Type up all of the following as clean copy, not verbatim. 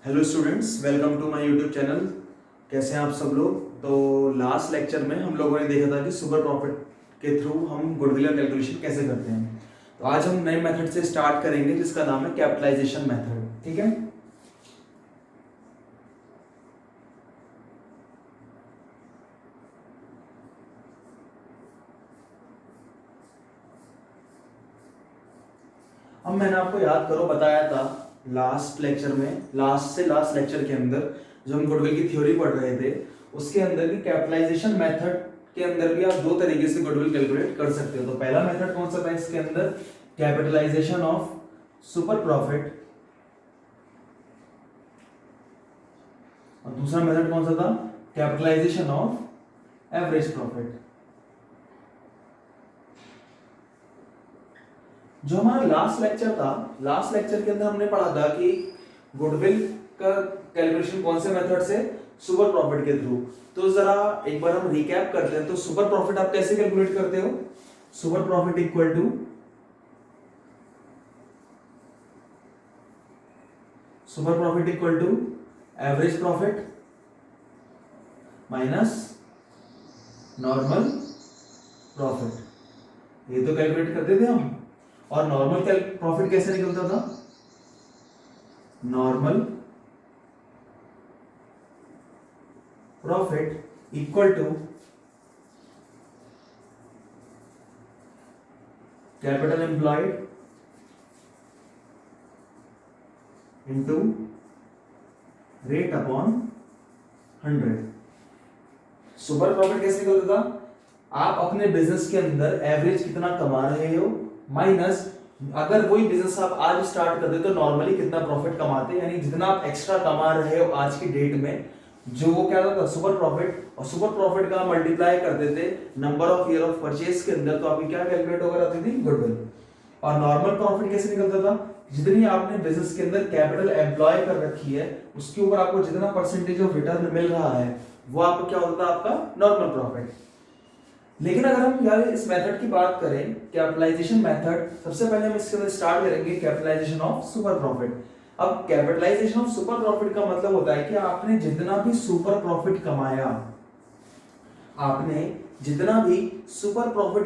Hello students, welcome to my YouTube channel. कैसे हैं आप सब लोग। तो लास्ट लेक्चर में हम लोगों ने देखा था कि सुपर प्रॉफिट के थ्रू हम गुडविल का कैलकुलेशन कैसे करते हैं। तो आज हम नए मेथड से स्टार्ट करेंगे जिसका नाम है कैपिटलाइजेशन मेथड। ठीक है। अब मैंने आपको याद करो बताया था लास्ट लास्ट लेक्चर के अंदर जो हम गुडविल की थ्योरी पढ़ रहे थे उसके अंदर भी कैपिटलाइजेशन मेथड के अंदर भी आप दो तरीके से गुडविल कैलकुलेट कर सकते हो। तो पहला मेथड कौन सा था इसके अंदर, कैपिटलाइजेशन ऑफ सुपर प्रॉफिट, और दूसरा मेथड कौन सा था, कैपिटलाइजेशन ऑफ एवरेज प्रॉफिट। जो हमारा लास्ट लेक्चर के अंदर हमने पढ़ा था कि गुडविल का कैलकुलेशन कौन से मेथड से, सुपर प्रॉफिट के थ्रू। तो जरा एक बार हम रिकैप करते हैं। तो सुपर प्रॉफिट आप कैसे कैलकुलेट करते हो, super profit equal to average profit minus normal profit. ये तो कैलकुलेट करते थे हम। और नॉर्मल प्रॉफिट कैसे निकलता था, normal profit equal to capital employed into rate upon 100। Super profit कैसे निकलता था, आप अपने बिजनेस के अंदर एवरेज कितना कमा रहे हो माइनस अगर वही बिजनेस आप आज स्टार्ट कर दे तो नॉर्मली कितना प्रॉफिट कमाते, यानी जितना आप एक्स्ट्रा कमा रहे हो आज की डेट में, जो वो क्या होता था सुपर प्रॉफिट। और सुपर प्रॉफिट का मल्टीप्लाई करते थे number of year of purchase के अंदर, तो आपकी क्या कैलकुलेट होकर आती थी, गुडविल। और नॉर्मल प्रॉफिट कैसे निकलता था, जितनी आपने बिजनेस के अंदर कैपिटल एम्प्लॉय कर रखी है उसके ऊपर आपको जितना परसेंटेज ऑफ रिटर्न मिल रहा है वो आपका क्या होता था, आपका नॉर्मल प्रॉफिट। लेकिन अगर हम यार इस मेथड की बात करें, कैपिटलाइजेशन मेथड, सबसे पहले हम इसके अंदर स्टार्ट करेंगे कैपिटलाइजेशन ऑफ सुपर प्रॉफिट। अब कैपिटलाइजेशन ऑफ सुपर प्रॉफिट का मतलब होता है कि आपने जितना भी सुपर प्रॉफिट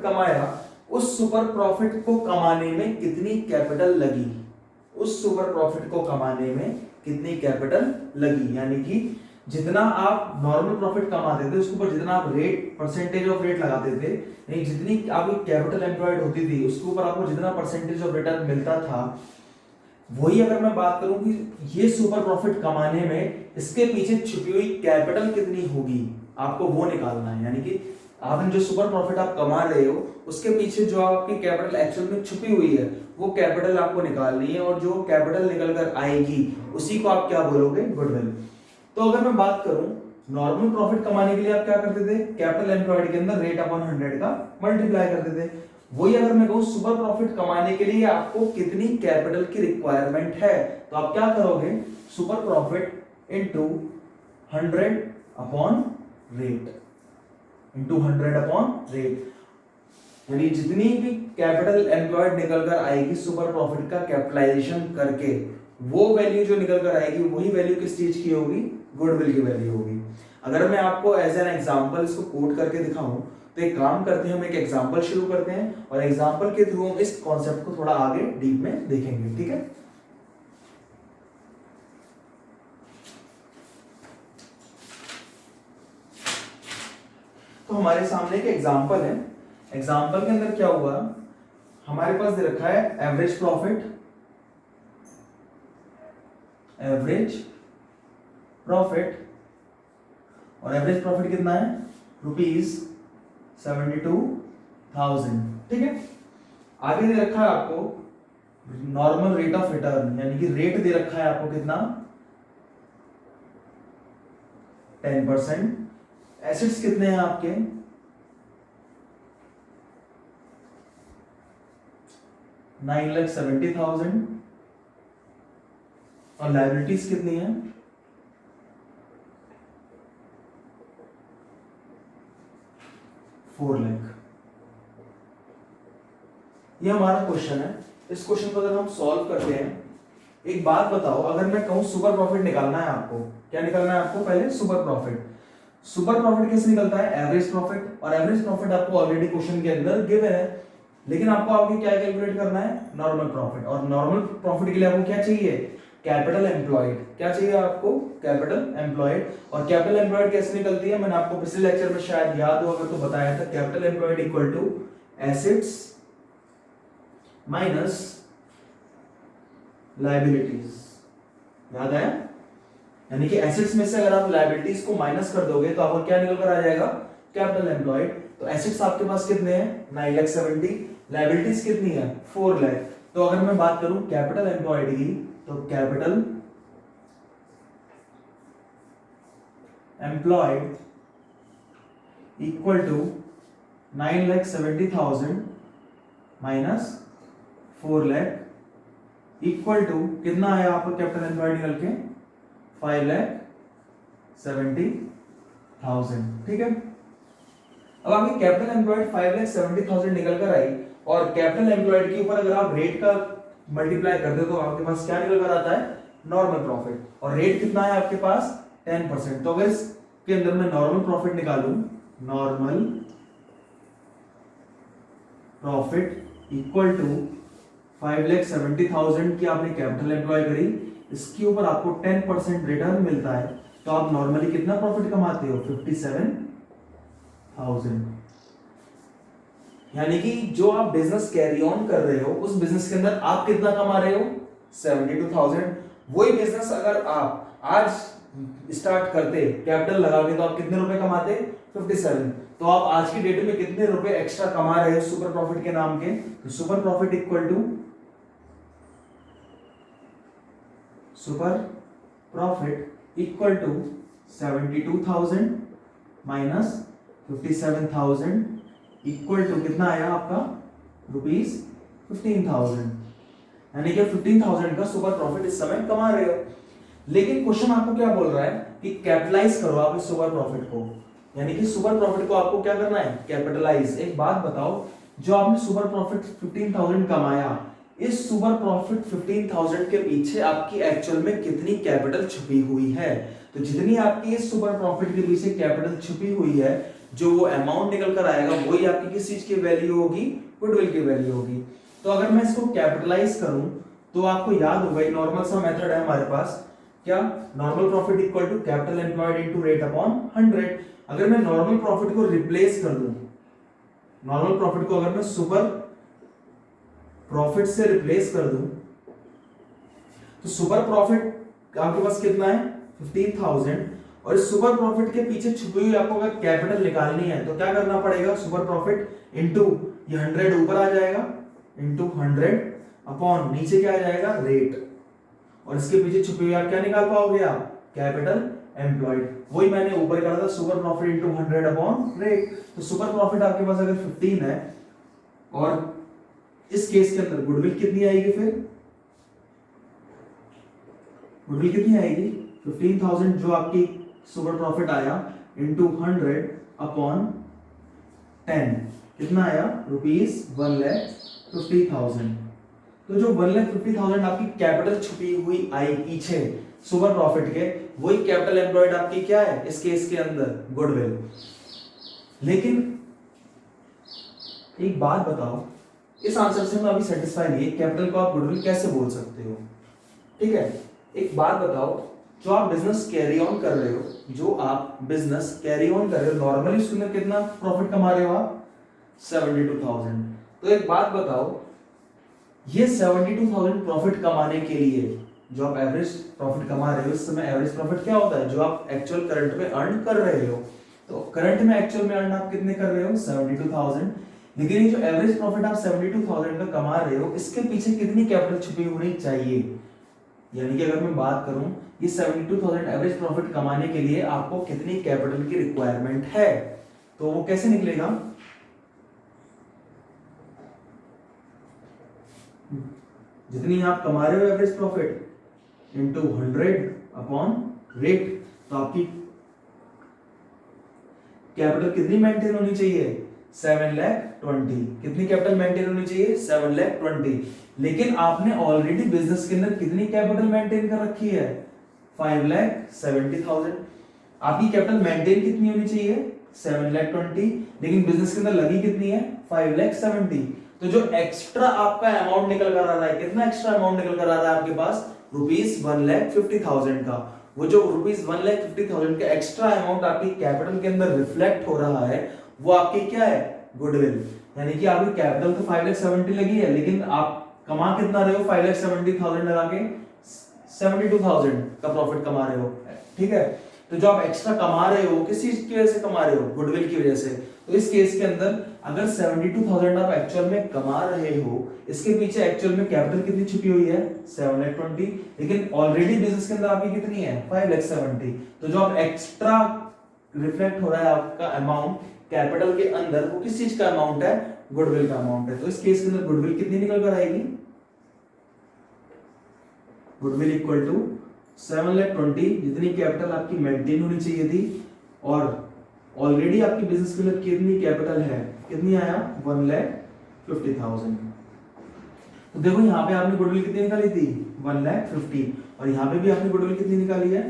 कमाया, उस सुपर प्रॉफिट को कमाने में कितनी कैपिटल लगी, यानी कि जितना आप नॉर्मल प्रॉफिट कमाते थे उसके ऊपर जितना आप रेट परसेंटेज ऑफ रेट लगाते थे, यानी जितनी आपकी कैपिटल एम्प्लॉयड होती थी उसके ऊपर आपको जितना परसेंटेज ऑफ रिटर्न मिलता था, वही अगर मैं बात करूं कि ये सुपर प्रॉफिट कमाने में इसके पीछे छुपी हुई कैपिटल कितनी होगी, आपको वो निकालना है। यानी कि आपने जो सुपर प्रॉफिट आप कमा रहे हो उसके पीछे जो आपकी कैपिटल एक्चुअल में छुपी हुई है वो कैपिटल आपको निकालनी है, और जो कैपिटल निकल कर आएगी उसी को आप क्या बोलोगे, गुडविल। तो अगर मैं बात करूं नॉर्मल प्रॉफिट कमाने के लिए आप क्या करते थे, कैपिटल एम्प्लॉयड के अंदर रेट अपॉन 100 का मल्टीप्लाई करते थे। वही अगर मैं कहूं सुपर प्रॉफिट कमाने के लिए आपको कितनी कैपिटल की रिक्वायरमेंट है, तो आप क्या करोगे, super profit into 100 upon rate, यानी जितनी भी कैपिटल एम्प्लॉयड निकल कर आएगी सुपर प्रॉफिट का कैपिटलाइजेशन करके, वो वैल्यू जो निकल कर आएगी वही वैल्यू किस चीज की होगी, गुडविल की वैल्यू होगी। अगर मैं आपको एज एन एग्जांपल इसको कोट करके दिखाऊं तो एक काम करते हैं, हम एक एग्जांपल शुरू करते हैं और एग्जांपल के थ्रू हम इस कॉन्सेप्ट को थोड़ा आगे डीप में देखेंगे। ठीक है। तो हमारे सामने एक एग्जांपल है। एग्जांपल के अंदर क्या हुआ, हमारे पास दे रखा है एवरेज प्रॉफिट और एवरेज प्रॉफिट कितना है, ₹72,000। ठीक है। आगे दे रखा है आपको नॉर्मल रेट ऑफ रिटर्न, यानी कि रेट दे रखा है आपको कितना, 10%। एसेट्स कितने हैं आपके, 9,70,000। और लायबिलिटीज कितनी है, 4 लाख। ये हमारा क्वेश्चन है। इस क्वेश्चन को अगर हम सॉल्व करते हैं एक बात बताओ, अगर मैं कहूं सुपर प्रॉफिट निकालना है आपको, क्या निकालना है आपको? पहले सुपर प्रॉफिट। सुपर प्रॉफिट कैसे निकलता है? एवरेज प्रॉफिट, और एवरेज प्रॉफिट आपको ऑलरेडी क्वेश्चन के अंदर गिवन है, लेकिन आपको आगे क्या कैलकुलेट करना है? Normal profit. और नॉर्मल प्रॉफिट के लिए आपको क्या चाहिए? Capital employed. क्या चाहिए आपको? Capital employed. और कैपिटल एम्प्लॉयड कैसे निकलती है? मैंने आपको पिछले लेक्चर में शायद याद हो अगर तो बताया था, capital employed equal to assets minus liabilities. याद है? यानी कि एसेट्स में से अगर आप लायबिलिटीज को माइनस कर दोगे तो आपको क्या निकल कर आ जाएगा? Capital employed. तो एसेट्स आपके पास कितने हैं? 9,70,000। लायबिलिटीज कितनी है? 4 लाख। तो अगर मैं बात करूं कैपिटल एम्प्लॉयड की, तो capital employed equal to 9,70,000 minus 4 lakh equal to कितना आया आपको कैपिटल एम्प्लॉयड निकल के? 5,70,000। ठीक है। अब आगे कैपिटल एम्प्लॉयड 5,70,000 निकल कर आई, और कैपिटल एम्प्लॉयड के ऊपर अगर आप रेट का मल्टीप्लाई कर दो तो आपके पास क्या निकल कर आता है? Normal profit. और रेट कितना है आपके पास? 10%। तो अगर इसके अंदर मैं नॉर्मल प्रॉफिट निकालूं, नॉर्मल प्रॉफिट इक्वल टू 5,70,000 की आपने कैपिटल एम्प्लॉय करी, इसके ऊपर आपको 10% रिटर्न मिलता है, तो आप नॉर्मली कितना प्रॉफिट कमाते हो? 57,000। यानी कि जो आप बिजनेस कैरी ऑन कर रहे हो उस बिजनेस के अंदर आप कितना कमा रहे हो? 72,000। वही बिजनेस अगर आप आज स्टार्ट करते कैपिटल लगा के तो आप कितने रुपए कमाते? 57। तो आप आज की डेट में कितने रुपए एक्स्ट्रा कमा रहे हो सुपर प्रॉफिट के नाम के? तो super profit equal to super profit equal to 72,000 minus 57,000 equal to कितना आया आपका? ₹15,000। यानी कि 15,000 का सुपर प्रॉफिट इस समय कमा रहे हो। लेकिन क्वेश्चन आपको क्या बोल रहा है कि कैपिटलाइज करो आप इस सुपर प्रॉफिट को, यानी कि सुपर प्रॉफिट को आपको क्या करना है? कैपिटलाइज। एक बात बताओ, जो आपने सुपर प्रॉफिट 15,000 कमाया, इस सुपर प्रॉफिट 15,000 के पीछे आपकी एक्चुअल में कितनी कैपिटल छुपी हुई है? तो जितनी आपकी इस सुपर प्रॉफिट के पीछे कैपिटल छुपी हुई है, जो वो अमाउंट निकल कर आएगा वही आपकी किस चीज की वैल्यू होगी? गुडविल की वैल्यू होगी। तो अगर मैं इसको कैपिटलाइज करूं तो आपको याद होगा एक नॉर्मल सा मेथड है हमारे पास, क्या? Normal profit equal to capital employed into rate upon 100। अगर मैं नॉर्मल प्रॉफिट को रिप्लेस कर दूं, नॉर्मल प्रॉफिट को अगर मैं सुपर प्रॉफिट से रिप्लेस कर दूं, तो सुपर प्रॉफिट आपके पास कितना है? 15,000। और इस सुपर प्रॉफिट के पीछे छुपी हुई आपको अगर कैपिटल निकालनी है तो क्या करना पड़ेगा? सुपर प्रॉफिट इनटू ये 100 ऊपर आ जाएगा, इनटू 100 अपॉन नीचे क्या आ जाएगा? रेट। और इसके पीछे छुपी हुई आप क्या निकाल पाओगे? आप कैपिटल एम्प्लॉयड। वही मैंने ऊपर कहा था, super profit into 100 upon rate. तो सुपर प्रॉफिट आपके पास अगर 15 है, और इस केस के अंदर गुडविल कितनी आएगी? फिर गुडविल कितनी आएगी? 15,000 जो आपकी सुपर प्रॉफिट आया इनटू 100 अपॉन 10 कितना आया? ₹1,50,000। तो जो 1,50,000 आपकी कैपिटल छुपी हुई आई पीछे सुपर प्रॉफिट के, वही कैपिटल एम्प्लॉयड आपकी क्या है इस केस के अंदर? गुडविल। लेकिन एक बात बताओ, इस आंसर से मैं अभी सेटिस्फाई नहीं, कैपिटल को आप गुडविल कैसे बोल सकते हो? ठीक है, एक बात बताओ, जो आप बिजनेस कैरी ऑन कर रहे हो, जो आप बिजनेस कैरी ऑन कर रहे हो, नॉर्मली उसके अंदर कितना प्रॉफिट कमा रहे हो आप? 72,000। तो एक बात बताओ, ये 72,000 प्रॉफिट कमाने के लिए जो आप एवरेज प्रॉफिट कमा रहे हो, इस समय एवरेज प्रॉफिट क्या होता है? जो आप एक्चुअल करंट में अर्न कर रहे हो। तो करंट में एक्चुअल में अर्न आप कितने कर रहे हो? 72,000। लेकिन ये जो एवरेज प्रॉफिट आप 72,000 का कमा रहे हो, इसके पीछे कितनी कैपिटल छुपी होनी चाहिए? यानी कि अगर मैं बात करूं, ये 72,000 एवरेज प्रॉफिट कमाने के लिए आपको कितनी कैपिटल की रिक्वायरमेंट है? तो वो कैसे निकलेगा? जितनी आप कमा रहे हो average profit into 100 upon rate, तो आपकी कैपिटल कितनी मेंटेन होनी चाहिए? 7,20,000। कितनी कैपिटल मेंटेन होनी चाहिए? 7,20,000। लेकिन आपने ऑलरेडी बिजनेस के अंदर कितनी कैपिटल मेंटेन कर रखी है? 5,70,000। आपकी कैपिटल मेंटेन कितनी होनी चाहिए? 7,20,000, लेकिन बिजनेस के अंदर लगी कितनी है? 5,70,000। तो जो एक्स्ट्रा आपका अमाउंट निकल कर आ रहा है, कितना एक्स्ट्रा अमाउंट निकल कर आ रहा है आपके पास? ₹1,50,000 का। वो जो ₹1,50,000 का एक्स्ट्रा अमाउंट आपकी कैपिटल के अंदर रिफ्लेक्ट हो रहा है, वो आपकी क्या है? गुडविल। यानी कि आपकी कैपिटल तो 5,70,000 लगी है, लेकिन आप कमा कितना रहे हो? 5,70,000 लगा के 72,000 का प्रॉफिट कमा रहे हो। ठीक है, तो जो आप एक्स्ट्रा कमा रहे हो किस चीज की वजह से कमा रहे हो? गुडविल की वजह से। तो इस केस के अंदर अगर 72,000 आप एक्चुअल में कमा रहे हो, इसके पीछे एक्चुअल में कैपिटल कितनी छुपी हुई है? 7,20,000, लेकिन ऑलरेडी बिजनेस के अंदर आपकी कितनी है? 5,70,000। तो जो आप एक्स्ट्रा रिफ्लेक्ट हो रहा है आपका अमाउंट कैपिटल के अंदर, वो किस चीज का अमाउंट है? गुडविल का अमाउंट है। तो इस केस के अंदर गुडविल कितनी निकल कर आएगी? गुडविल इक्वल टू 7,20,000, जितनी कैपिटल आपकी मेंटेन होनी चाहिए थी, और ऑलरेडी आपकी बिजनेस के लिए कितनी कैपिटल है? कितनी आया? 1,50,000। तो देखो यहाँ पे आपने गुडविल कितनी निकाली थी? 1,50,000, और यहाँ पे भी आपने गुडविल कितनी निकाली है?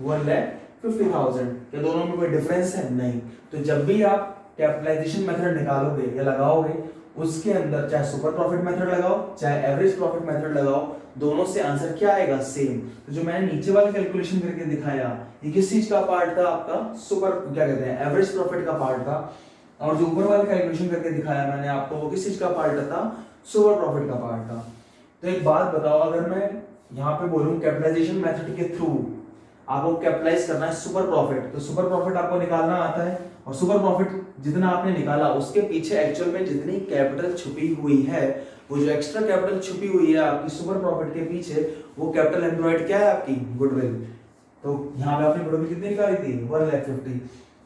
1,50,000। क्या दोनों में कोई डिफरेंस है? नहीं। तो जब भी आप कैपिटलाइजेशन मेथड निकालोगे या लगाओगे, उसके अंदर चाहे सुपर प्रॉफिट मेथड लगाओ चाहे एवरेज प्रॉफिट मेथड लगाओ, दोनों से आंसर क्या आएगा? सेम। तो जो मैंने नीचे वाला कैलकुलेशन करके दिखाया, ये किस चीज का पार्ट था? आपका सुपर, क्या कहते हैं, एवरेज प्रॉफिट का पार्ट था। और जो ऊपर वाला कैलकुलेशन करके दिखाया मैंने आपको, वो किस चीज का पार्ट था? सुपर प्रॉफिट का पार्ट था। तो एक बात बताओ, अगर मैं यहाँ पे बोलूं कैपिटलाइजेशन मेथड के थ्रू आपको कैपिटलाइज करना है सुपर प्रॉफिट, तो सुपर प्रॉफिट आपको निकालना आता है, और सुपर प्रॉफिट जितना आपने निकाला उसके पीछे एक्चुअल में जितनी कैपिटल छुपी हुई है, वो जो एक्स्ट्रा कैपिटल छुपी हुई है आपकी सुपर प्रॉफिट के पीछे, वो कैपिटल एम्प्लॉयड क्या है? आपकी गुडविल। तो यहाँ पे आपने गुडविल कितनी निकाली थी? 1,50,000।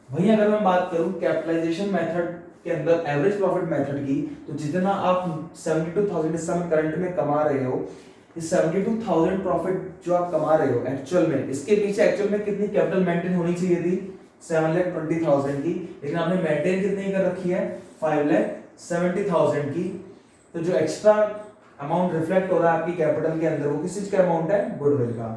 वहीं अगर मैं बात करूं कैपिटलाइजेशन मेथड के अंदर एवरेज प्रॉफिट मेथड की, तो जितना आप 72,000 इस समय करंट में कमा रहे हो, इस 72,000 प्रॉफिट जो आप कमा रहे हो एक्चुअल में, इसके पीछे एक्चुअल में कितनी कैपिटल मेंटेन होनी चाहिए थी? 7,20,000 की, लेकिन आपने मेंटेन कितनी कर रखी है? 5,70,000 की। तो जो एक्स्ट्रा अमाउंट रिफ्लेक्ट हो रहा है आपकी कैपिटल के अंदर, वो किस चीज का अमाउंट है? गुडविल का।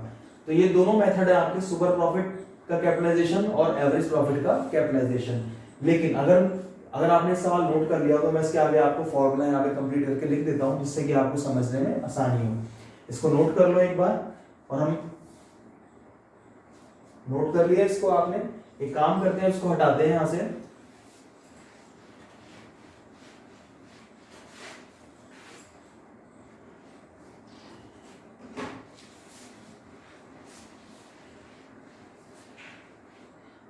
तो ये दोनों मेथड है आपके सुपर प्रॉफिट का कैपिटलाइजेशन और एवरेज प्रॉफिट का कैपिटलाइजेशन। लेकिन अगर आपने सवाल नोट कर लिया तो मैं इसके आगे आपको फॉर्मूला यहाँ पे कंप्लीट करके लिख देता हूँ, जिससे कि आपको समझने में आसानी हो। इसको नोट कर लो एक बार, और हम नोट कर लिया इसको आपने। एक काम करते हैं, इसको हटाते हैं यहां से।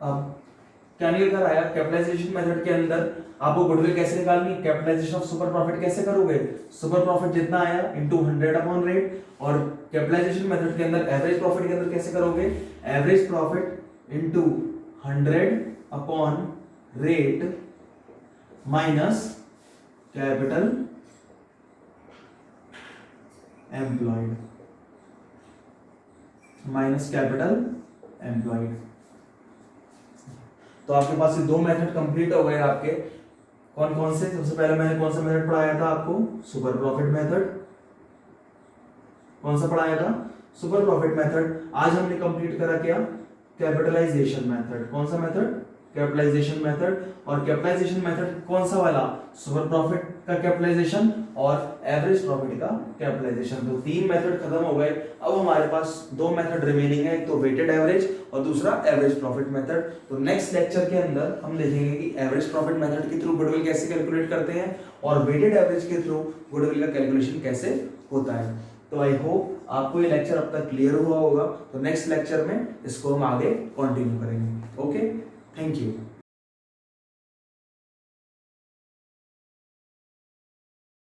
अब क्या निकल कर आया? कैपिटलाइजेशन मेथड के अंदर आपको गुडविल कैसे निकालनी? कैपिटलाइजेशन ऑफ सुपर प्रॉफिट कैसे करोगे? सुपर प्रॉफिट जितना आया इनटू 100 अपॉन रेट। और कैपिटलाइजेशन मेथड के अंदर एवरेज प्रॉफिट के अंदर कैसे करोगे? Average profit into 100 upon rate minus capital employed, minus capital employed. तो आपके पास ये दो मेथड कंप्लीट हो गए आपके। कौन कौन से? सबसे पहले मैंने कौन सा मेथड पढ़ाया था आपको? Super profit method. कौन सा पढ़ाया था? Super profit method. आज हमने कंप्लीट करा क्या? Capitalisation method. कौन सा मेथड? Capitalisation method. और कैपिटलाइजेशन मेथड कौन सा वाला? सुपर प्रॉफिट का कैपिटलाइजेशन और एवरेज प्रॉफिट का कैपिटलाइजेशन। तो तीन मेथड खत्म हो गए। अब हमारे पास दो मेथड रिमेनिंग है, एक तो वेटेड एवरेज और दूसरा एवरेज प्रॉफिट मेथड। तो नेक्स्ट लेक्चर के अंदर हम देखेंगे कि एवरेज प्रॉफिट मेथड के थ्रू गुडविल कैसे कैलकुलेट करते हैं और वेटेड एवरेज के थ्रू गुडविल का कैलकुलेशन कैसे होता है। तो आई होप आपको ये लेक्चर अब तक क्लियर हुआ होगा। तो नेक्स्ट लेक्चर में इसको हम आगे कंटिन्यू करेंगे। Okay, thank you.